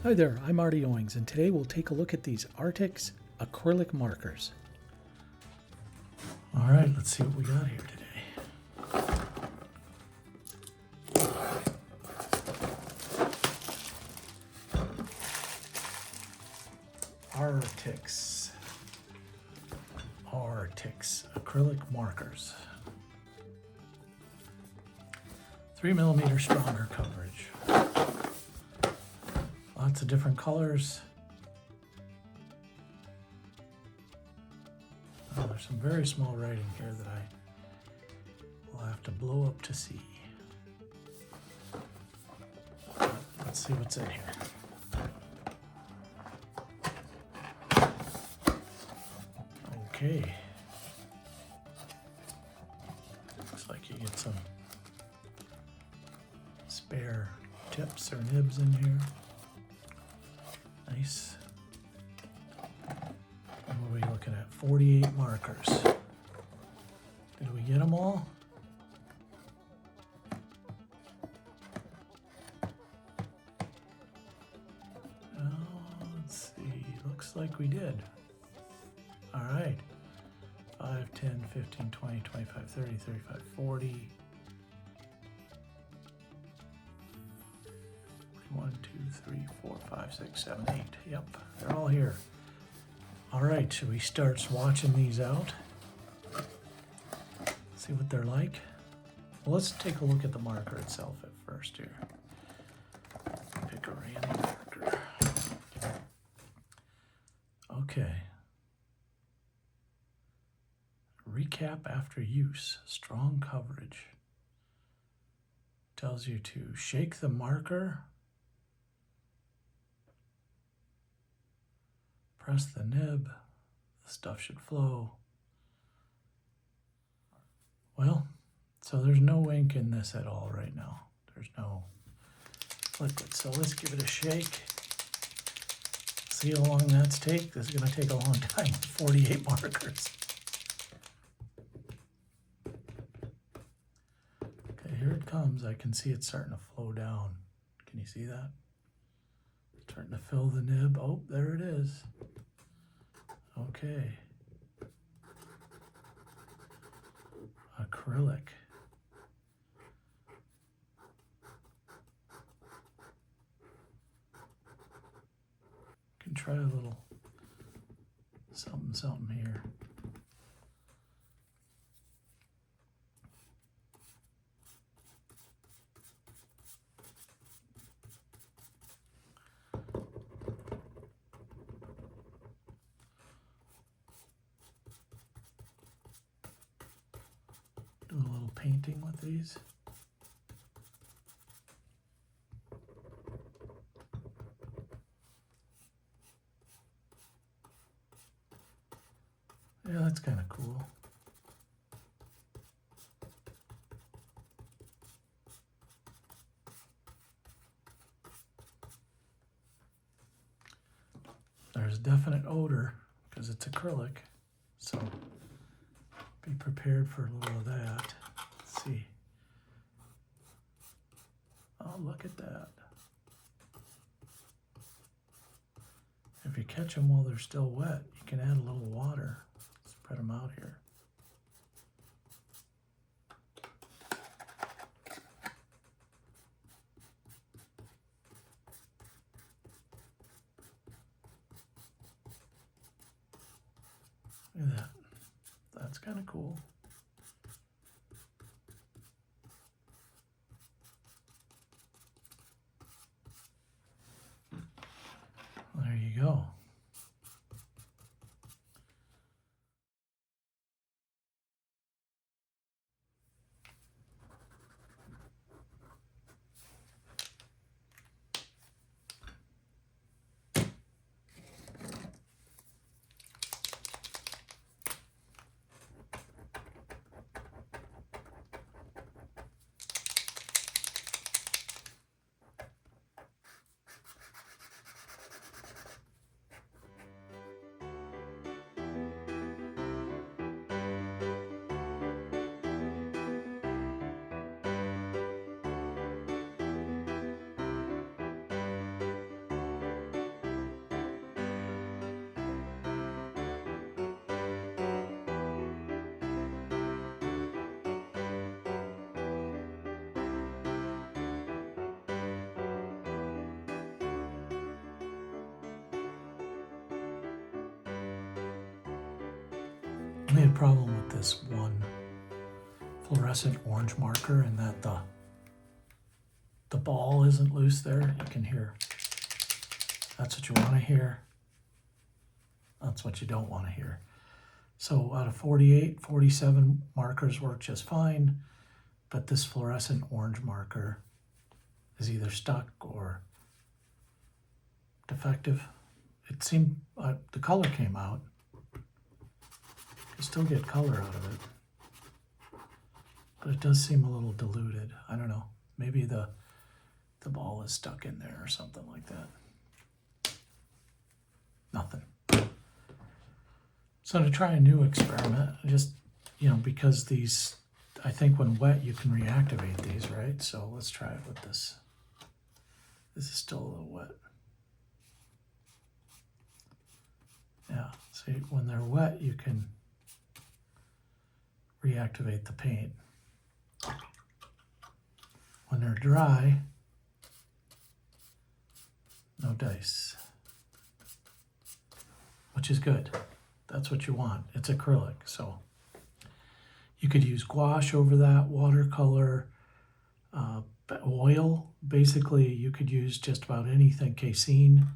Hi there, I'm Marty Owings, and today we'll take a look at these Arrtx acrylic markers. All right, let's see what we got here today. Arrtx acrylic markers. 3mm stronger coverage. Lots of different colors. Oh, there's some very small writing here that I will have to blow up to see. Let's see what's in here. Okay. Looks like you get some spare tips or nibs in here. Nice. And what are we looking at? 48 markers. Did we get them all? Let's see. Looks like we did. All right. 5, 10, 15, 20, 25, 30, 35, 40. 1, 2, 3, 4, 5, 6, 7, 8. Yep, they're all here. All right, should we start swatching these out? See what they're like? Well, let's take a look at the marker itself at first here. Pick a random marker. Okay. Recap after use, strong coverage. Tells you to shake the marker, press the nib, the stuff should flow. Well, so there's no ink in this at all right now. There's no liquid, so let's give it a shake. See how long that's take? This is gonna take a long time with 48 markers. Okay, here it comes. I can see it starting to flow down. Can you see that? Starting to fill the nib. Oh, there it is. Okay. Acrylic. Can try a little something here. Do a little painting with these. Yeah, that's kind of cool. There's definite odor because it's acrylic, so be prepared for a little of that. Let's see. Oh, look at that. If you catch them while they're still wet, you can add a little water. Spread them out here. Look at that. That's kind of cool. There you go. only a problem with this one fluorescent orange marker and that the ball isn't loose there. You can hear. That's what you want to hear. That's what you don't want to hear. So out of 48, 47 markers work just fine, but this fluorescent orange marker is either stuck or defective. It seemed, the color came out. You still get color out of it, but it does seem a little diluted. I don't know, maybe the ball is stuck in there or something like that. Nothing. So to try a new experiment, just, because these, I think when wet you can reactivate these, right? So let's try it with this. This is still a little wet. Yeah, see, when they're wet you can reactivate the paint. When they're dry, no dice, which is good. That's what you want. It's acrylic, so you could use gouache over that, watercolor, oil. Basically, you could use just about anything, casein,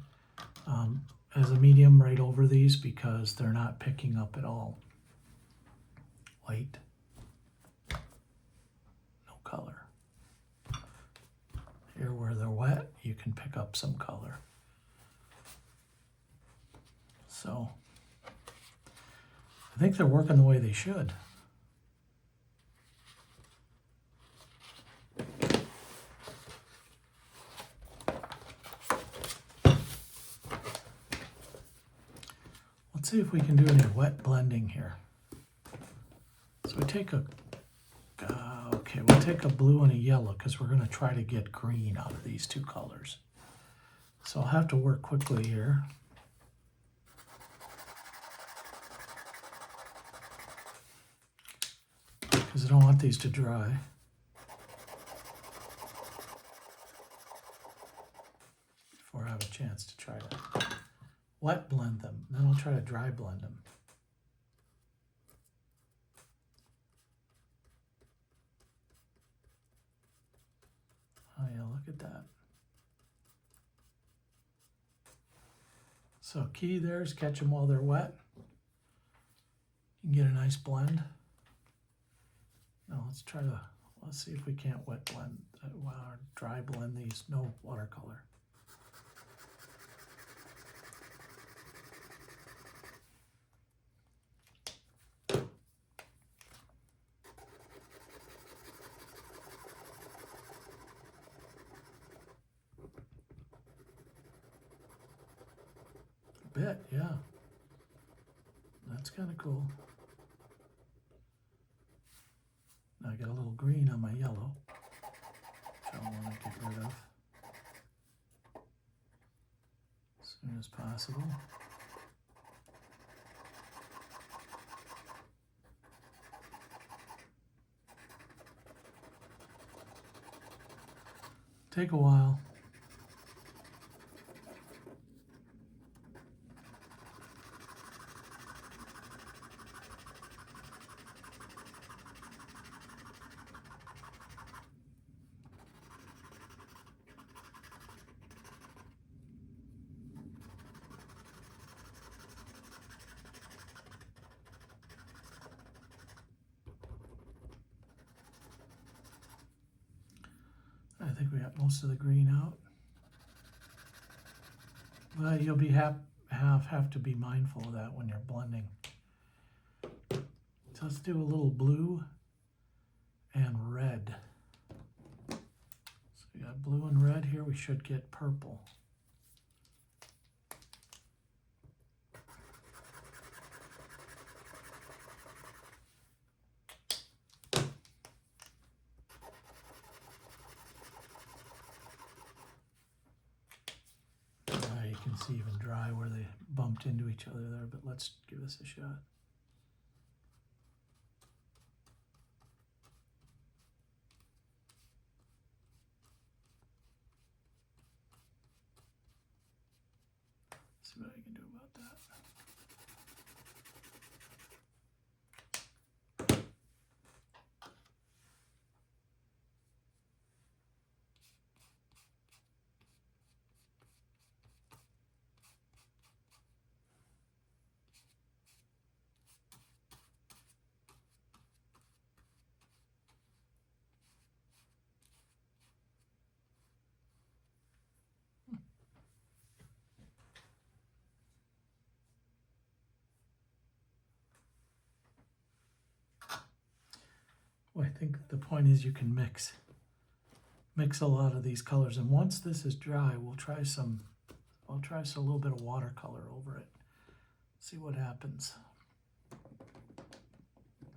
as a medium right over these because they're not picking up at all. White, no color. Here where they're wet, you can pick up some color. So I think they're working the way they should. Let's see if we can do any wet blending here. So we take we'll take a blue and a yellow because we're going to try to get green out of these two colors. So I'll have to work quickly here. Because I don't want these to dry. Before I have a chance to try to wet blend them. Then I'll try to dry blend them. Oh yeah, look at that. So key there is catch them while they're wet. You can get a nice blend. Now let's see if we can't wet blend, or dry blend these. No watercolor. A bit, yeah. That's kind of cool. Now I got a little green on my yellow, which I want to get rid of as soon as possible. Take a while. I think we got most of the green out. But you'll be have to be mindful of that when you're blending. So let's do a little blue and red. So we got blue and red here. We should get purple. You can see even dry where they bumped into each other there, but let's give this a shot. See what I can do about that. Well, I think the point is you can mix a lot of these colors, and once this is dry, I'll try a little bit of watercolor over it. See what happens.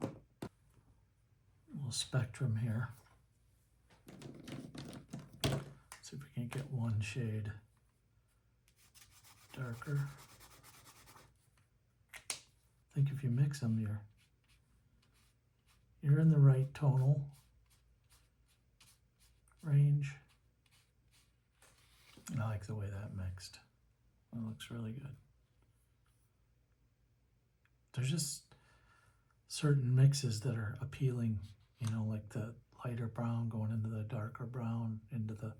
A little spectrum here. See if we can get one shade darker. I think if you mix them, you're in the right tonal range. I like the way that mixed. That looks really good. There's just certain mixes that are appealing, you know, like the lighter brown going into the darker brown, into the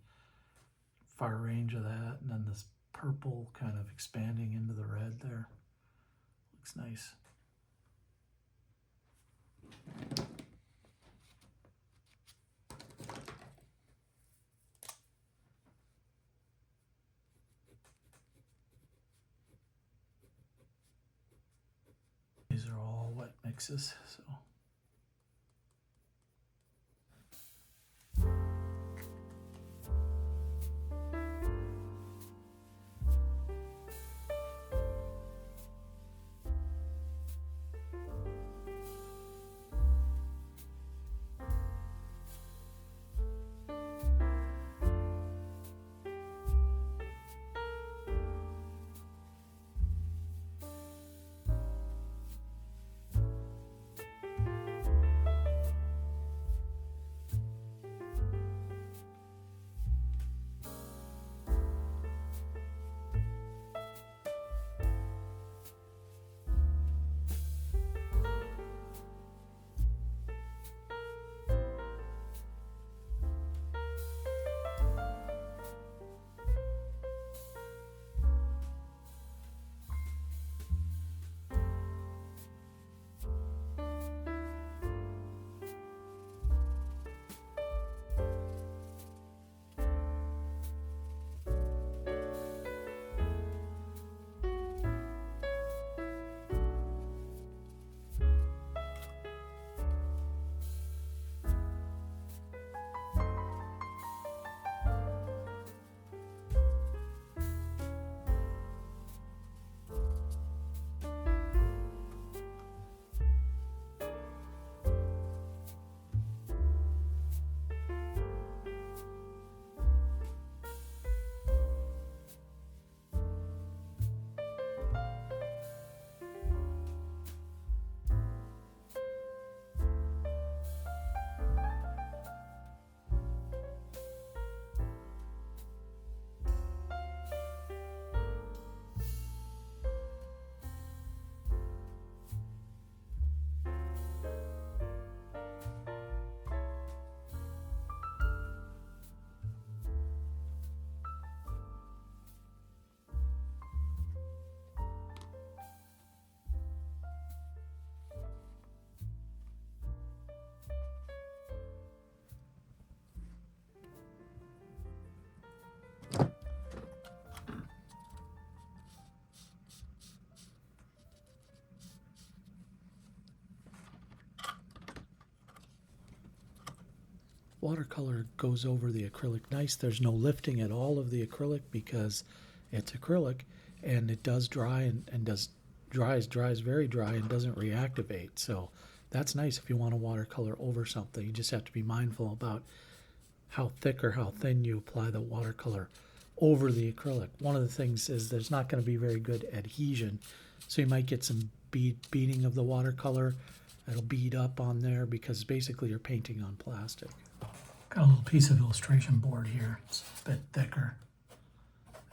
far range of that, and then this purple kind of expanding into the red there. Looks nice. These are all wet mixes, so. Watercolor goes over the acrylic nice. There's no lifting at all of the acrylic because it's acrylic, and it does dry and dries very dry and doesn't reactivate. So that's nice if you want to watercolor over something. You just have to be mindful about how thick or how thin you apply the watercolor over the acrylic. One of the things is there's not going to be very good adhesion, so you might get some beading of the watercolor. It'll bead up on there because basically you're painting on plastic. Got a little piece of illustration board here. It's a bit thicker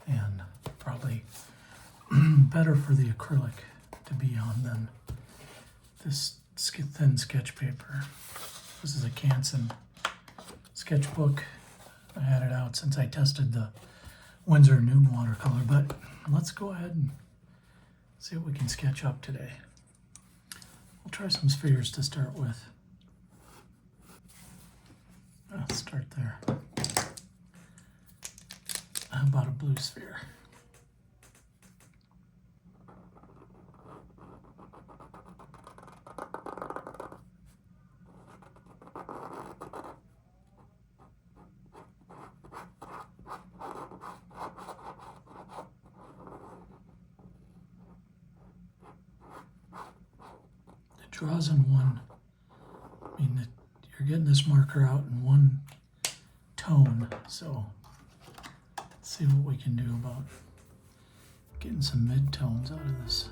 and probably better for the acrylic to be on than this thin sketch paper. This is a Canson sketchbook. I had it out since I tested the Winsor Newton watercolor, but let's go ahead and see what we can sketch up today. We'll try some spheres to start with. Let's start there. How about a blue sphere? draws in one. I mean, you're getting this marker out in one tone, so let's see what we can do about getting some mid-tones out of this.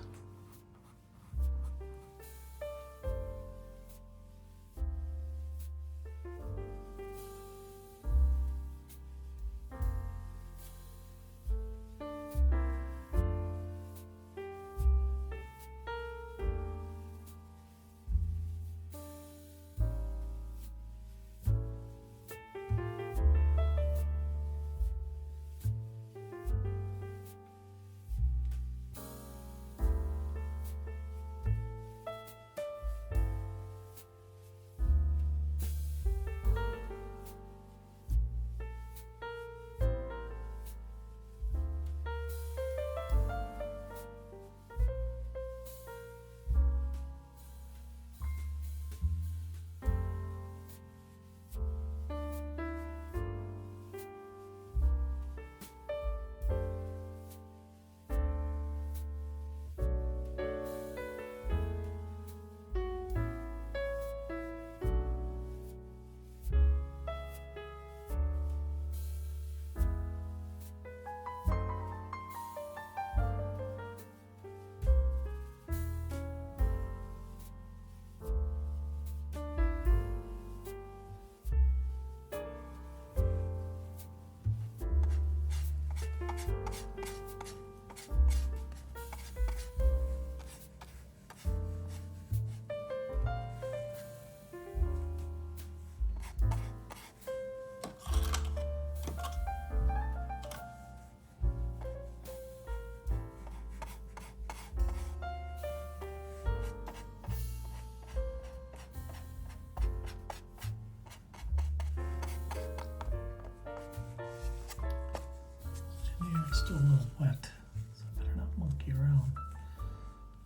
It's still a little wet, so I better not monkey around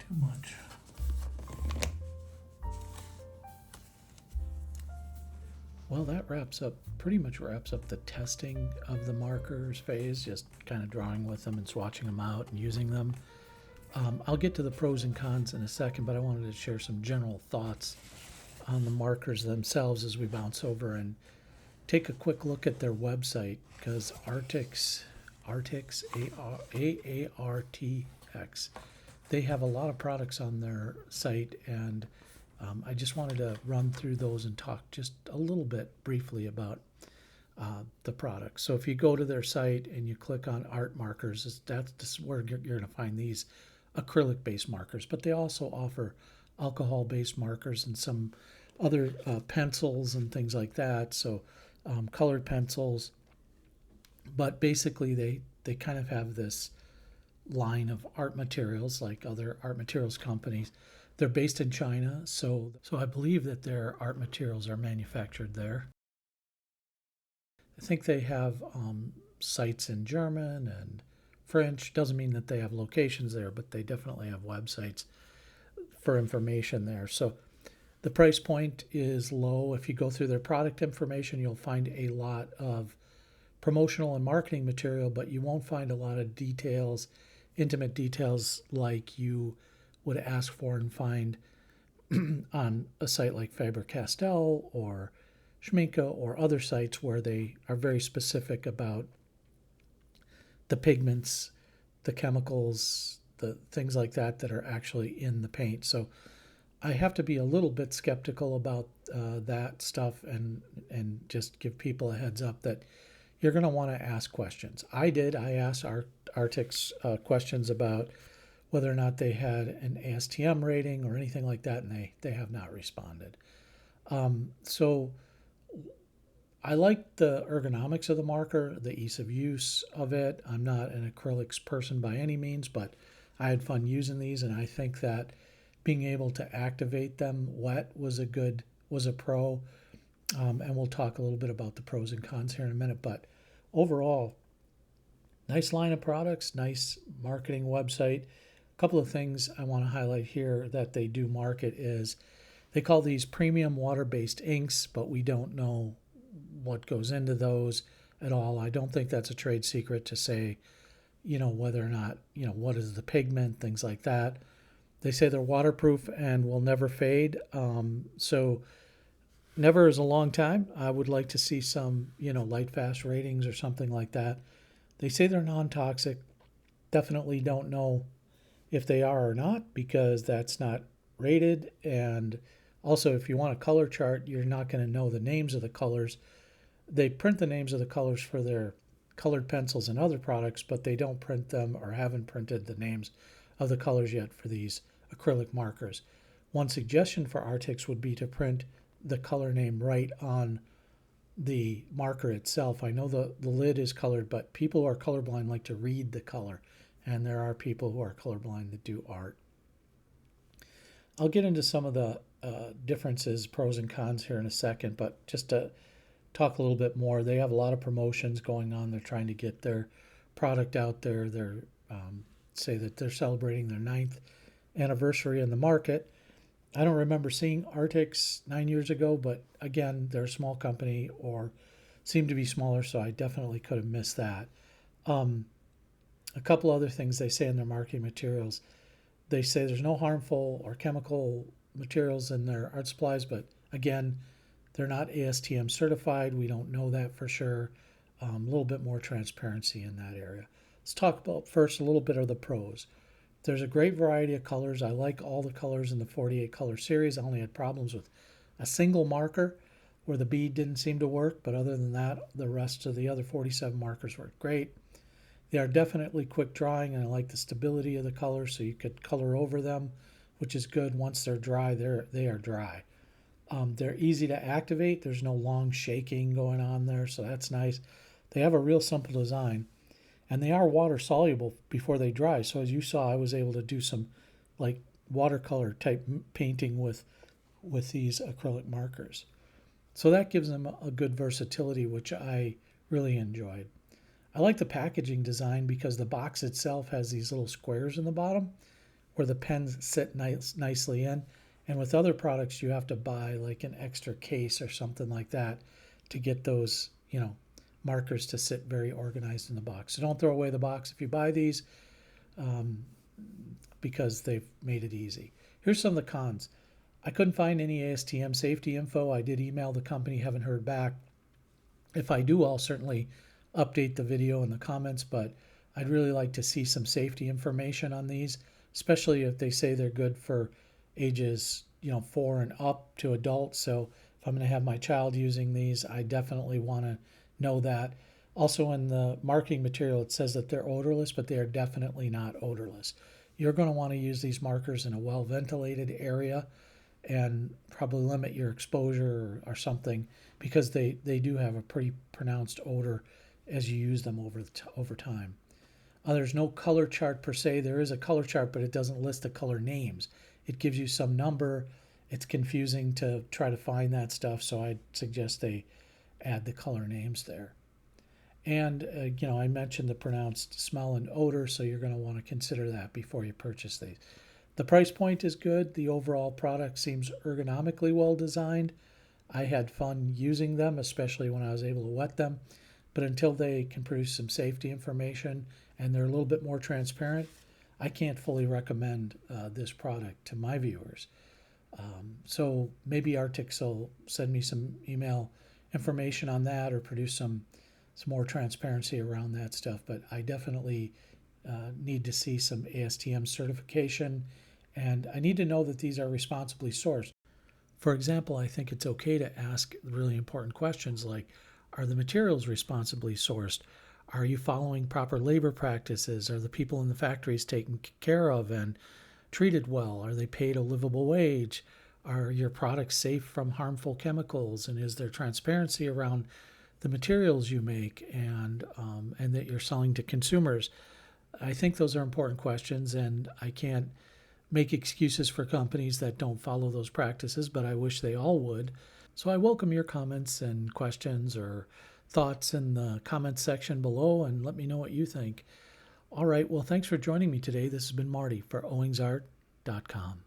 too much. Well, that pretty much wraps up the testing of the markers phase, just kind of drawing with them and swatching them out and using them. I'll get to the pros and cons in a second, but I wanted to share some general thoughts on the markers themselves as we bounce over and take a quick look at their website, because Arrtx, Aartx, they have a lot of products on their site, and I just wanted to run through those and talk just a little bit briefly about the products. So if you go to their site and you click on art markers, that's where you're going to find these acrylic-based markers, but they also offer alcohol-based markers and some other pencils and things like that, so colored pencils. But basically they kind of have this line of art materials like other art materials companies. They're based in China, so I believe that their art materials are manufactured there. I think they have sites in German and French. Doesn't mean that they have locations there, but they definitely have websites for information there. So the price point is low. If you go through their product information, you'll find a lot of promotional and marketing material, but you won't find a lot of details, intimate details like you would ask for and find on a site like Faber-Castell or Schmincke or other sites where they are very specific about the pigments, the chemicals, the things like that are actually in the paint. So I have to be a little bit skeptical about that stuff and just give people a heads up that you're going to want to ask questions. I asked Arrtx questions about whether or not they had an ASTM rating or anything like that, and they have not responded. So I like the ergonomics of the marker, the ease of use of it. I'm not an acrylics person by any means, but I had fun using these, and I think that being able to activate them wet was a pro. And we'll talk a little bit about the pros and cons here in a minute. But overall, nice line of products, nice marketing website. A couple of things I want to highlight here that they do market is they call these premium water-based inks, but we don't know what goes into those at all. I don't think that's a trade secret to say, whether or not, what is the pigment, things like that. They say they're waterproof and will never fade. So never is a long time. I would like to see some, light fast ratings or something like that. They say they're non-toxic. Definitely don't know if they are or not because that's not rated. And also, if you want a color chart, you're not going to know the names of the colors. They print the names of the colors for their colored pencils and other products, but they don't print them or haven't printed the names of the colors yet for these acrylic markers. One suggestion for Arrtx would be to print the color name right on the marker itself. I know the lid is colored, but people who are colorblind like to read the color, and there are people who are colorblind that do art. I'll get into some of the differences, pros and cons here in a second, but just to talk a little bit more, they have a lot of promotions going on. They're trying to get their product out there. They're say that they're celebrating their 9th anniversary in the market. I don't remember seeing Arrtx 9 years ago, but again, they're a small company or seem to be smaller, so I definitely could have missed that. A couple other things they say in their marketing materials. They say there's no harmful or chemical materials in their art supplies, but again, they're not ASTM certified. We don't know that for sure. A little bit more transparency in that area. Let's talk about first a little bit of the pros. There's a great variety of colors. I like all the colors in the 48 color series. I only had problems with a single marker where the bead didn't seem to work, but other than that, the rest of the other 47 markers work great. They are definitely quick drying, and I like the stability of the colors, so you could color over them, which is good. Once they're dry, they are dry. They're easy to activate. There's no long shaking going on there, so that's nice. They have a real simple design, and they are water soluble before they dry. So as you saw, I was able to do some like watercolor type painting with these acrylic markers. So that gives them a good versatility, which I really enjoyed. I like the packaging design because the box itself has these little squares in the bottom where the pens sit nicely in. And with other products, you have to buy like an extra case or something like that to get those, markers to sit very organized in the box. So don't throw away the box if you buy these because they've made it easy. Here's some of the cons. I couldn't find any ASTM safety info. I did email the company, haven't heard back. If I do, I'll certainly update the video in the comments, but I'd really like to see some safety information on these, especially if they say they're good for ages 4 and up to adults. So if I'm going to have my child using these, I definitely want to know that. Also in the marketing material, it says that they're odorless, but they are definitely not odorless. You're going to want to use these markers in a well-ventilated area and probably limit your exposure or something because they do have a pretty pronounced odor as you use them over time. There's no color chart per se. There is a color chart, but it doesn't list the color names. It gives you some number. It's confusing to try to find that stuff, so I'd suggest they add the color names there. And, I mentioned the pronounced smell and odor, so you're going to want to consider that before you purchase these. The price point is good. The overall product seems ergonomically well designed. I had fun using them, especially when I was able to wet them. But until they can produce some safety information and they're a little bit more transparent, I can't fully recommend this product to my viewers. So maybe Arrtx will send me some email information on that or produce some more transparency around that stuff. But I definitely need to see some ASTM certification, and I need to know that these are responsibly sourced. For example, I think it's okay to ask really important questions like, are the materials responsibly sourced? Are you following proper labor practices? Are the people in the factories taken care of and treated well? Are they paid a livable wage? Are your products safe from harmful chemicals? And is there transparency around the materials you make and that you're selling to consumers? I think those are important questions, and I can't make excuses for companies that don't follow those practices, but I wish they all would. So I welcome your comments and questions or thoughts in the comments section below, and let me know what you think. All right, well, thanks for joining me today. This has been Marty for owingsart.com.